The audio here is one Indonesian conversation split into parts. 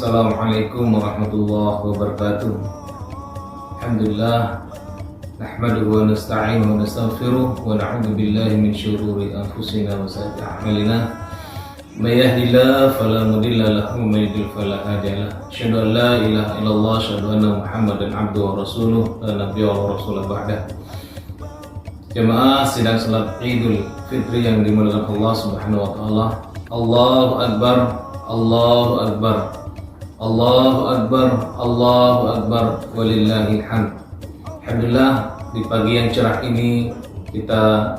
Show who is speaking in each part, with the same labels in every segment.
Speaker 1: Assalamualaikum warahmatullahi wabarakatuh. Alhamdulillah, nahmaduhu wa nasta'inuhu wa nastaghfiruh wa na'udzu billahi min syururi anfusina wa sayyiati a'malina. May yahdihillahu fala mudilla lahu wa may yudlil fala hadiya lahu. Asyhadu an la ilaha illallah, asyhadu anna Muhammadan abduhu wa rasuluh, la nabiyya wa rasulah ba'dah. Jemaah sidang salat Idul Fitri yang dimuliakan Allah Subhanahu wa taala. Allahu akbar, Allahu akbar, Allahu akbar, Allahu akbar, walillahil hamd. Alhamdulillah, di pagi yang cerah ini kita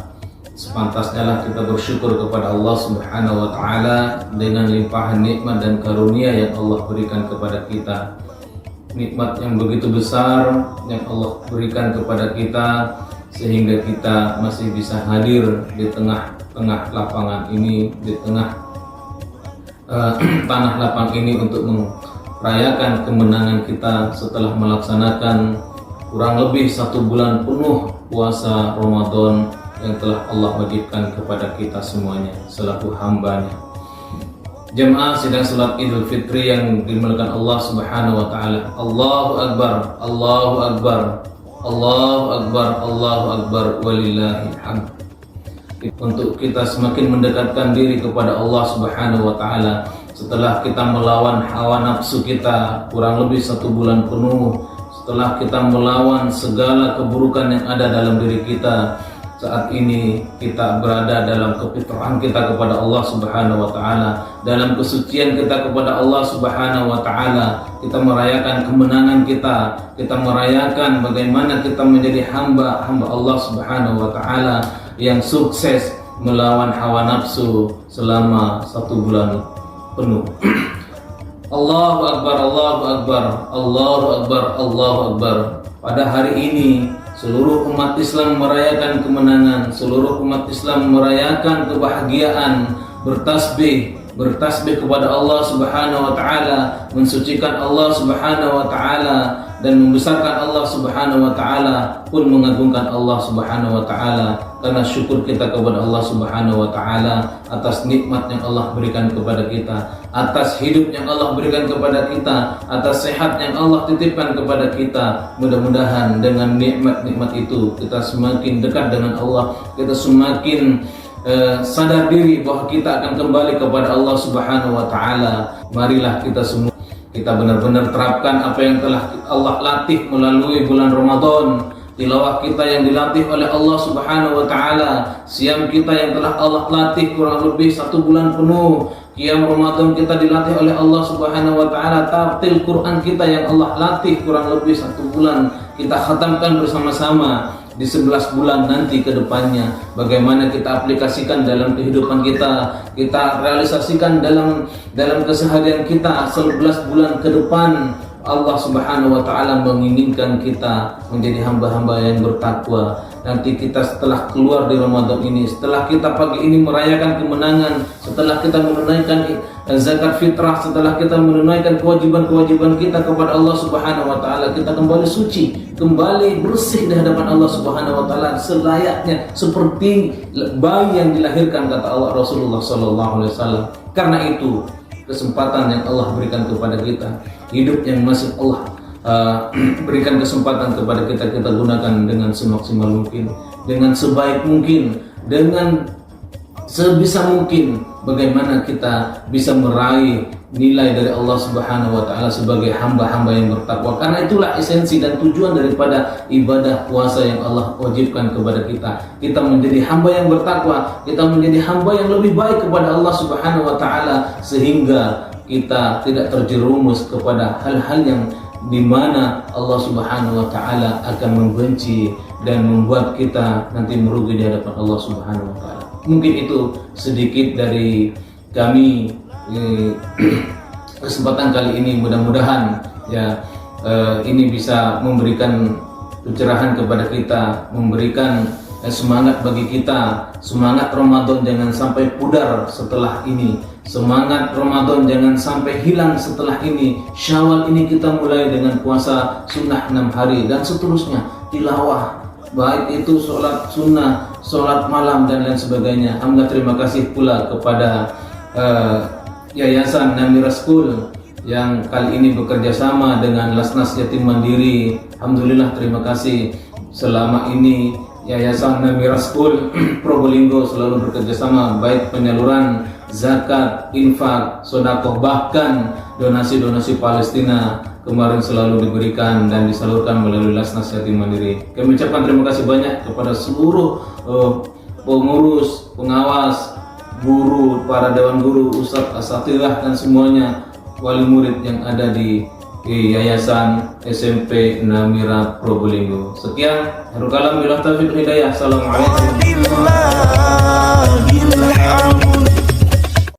Speaker 1: sepantasnya lah kita bersyukur kepada Allah Subhanahu wa taala dengan limpahan nikmat dan karunia yang Allah berikan kepada kita. Nikmat yang begitu besar yang Allah berikan kepada kita sehingga kita masih bisa hadir di tengah-tengah lapangan ini, di tengah tanah lapang ini untuk merayakan kemenangan kita setelah melaksanakan kurang lebih 1 bulan penuh puasa Ramadan yang telah Allah wajibkan kepada kita semuanya selaku hambanya. Jemaah sidang salat Idul Fitri yang dimuliakan Allah Subhanahu wa taala. Allahu akbar, Allahu akbar, Allahu akbar, Allahu akbar, walillahil hamd. Untuk kita semakin mendekatkan diri kepada Allah Subhanahu wa taala setelah kita melawan hawa nafsu kita kurang lebih 1 bulan penuh, setelah kita melawan segala keburukan yang ada dalam diri kita. Saat ini kita berada dalam kefitrahan kita kepada Allah Subhanahu wa taala, dalam kesucian kita kepada Allah Subhanahu wa taala. Kita merayakan kemenangan kita merayakan bagaimana kita menjadi hamba Allah Subhanahu wa taala yang sukses melawan hawa nafsu selama 1 bulan penuh. Allahu akbar, Allahu akbar, Allahu akbar, Allahu akbar. Pada hari ini seluruh umat Islam merayakan kemenangan, seluruh umat Islam merayakan kebahagiaan, bertasbih kepada Allah Subhanahu wa taala, mensucikan Allah Subhanahu wa taala dan membesarkan Allah Subhanahu wa taala, pun mengagungkan Allah Subhanahu wa taala karena syukur kita kepada Allah Subhanahu wa taala atas nikmat yang Allah berikan kepada kita, atas hidup yang Allah berikan kepada kita, atas sehat yang Allah titipkan kepada kita. Mudah-mudahan dengan nikmat-nikmat itu kita semakin dekat dengan Allah, kita semakin sadar diri bahwa kita akan kembali kepada Allah Subhanahu wa taala. Marilah kita semua kita benar-benar terapkan apa yang telah Allah latih melalui bulan Ramadan. Tilawah kita yang dilatih oleh Allah Subhanahu wa taala, siam kita yang telah Allah latih kurang lebih 1 bulan penuh, qiyam Ramadan kita dilatih oleh Allah Subhanahu wa taala, tartil Quran kita yang Allah latih kurang lebih 1 bulan kita khatamkan bersama-sama di 11 bulan nanti ke depannya. Bagaimana kita aplikasikan dalam kehidupan kita realisasikan dalam keseharian kita 11 bulan ke depan. Allah Subhanahu wa taala menginginkan kita menjadi hamba-hamba yang bertakwa. Nanti kita setelah keluar di Ramadan ini, setelah kita pagi ini merayakan kemenangan, setelah kita menunaikan zakat fitrah, setelah kita menunaikan kewajiban-kewajiban kita kepada Allah Subhanahu wa taala, kita kembali suci, kembali bersih di hadapan Allah Subhanahu wa taala selayaknya seperti bayi yang dilahirkan, kata Allah Rasulullah sallallahu alaihi wasallam. Karena itu kesempatan yang Allah berikan kepada kita, hidup yang masih Allah berikan kesempatan kepada kita gunakan dengan semaksimal mungkin, dengan sebaik mungkin, dengan sebisa mungkin. Bagaimana kita bisa meraih nilai dari Allah Subhanahu wa taala sebagai hamba-hamba yang bertakwa. Karena itulah esensi dan tujuan daripada ibadah puasa yang Allah wajibkan kepada kita. Kita menjadi hamba yang bertakwa, kita menjadi hamba yang lebih baik kepada Allah Subhanahu wa taala, sehingga kita tidak terjerumus kepada hal-hal yang dimana Allah Subhanahu wa taala akan membenci dan membuat kita nanti merugi di hadapan Allah Subhanahu wa taala. Mungkin itu sedikit dari kami kesempatan kali ini. Mudah-mudahan ya ini bisa memberikan pencerahan kepada kita, memberikan semangat bagi kita. Semangat Ramadan jangan sampai pudar setelah ini, semangat Ramadan jangan sampai hilang setelah ini. Syawal ini kita mulai dengan puasa sunnah 6 hari dan seterusnya, tilawah, baik itu sholat sunnah, sholat malam dan lain sebagainya. Alhamdulillah, terima kasih pula kepada Yayasan Namira School yang kali ini bekerja sama dengan Lasnas Yatim Mandiri. Alhamdulillah, terima kasih. Selama ini Yayasan Namira School Probolinggo selalu bekerja sama, baik penyaluran zakat, infak, sedekah, bahkan donasi-donasi Palestina kemarin selalu diberikan dan disalurkan melalui Lasnas Yatim Mandiri. Kami ucapkan terima kasih banyak kepada seluruh pengurus, pengawas, guru, para dewan guru, ustadz, asatidzah, dan semuanya wali murid yang ada di Yayasan SMP Namira Probolinggo. Sekian, harukalam bilah taufiq hidayah. Assalamualaikum warahmatullahi wabarakatuh.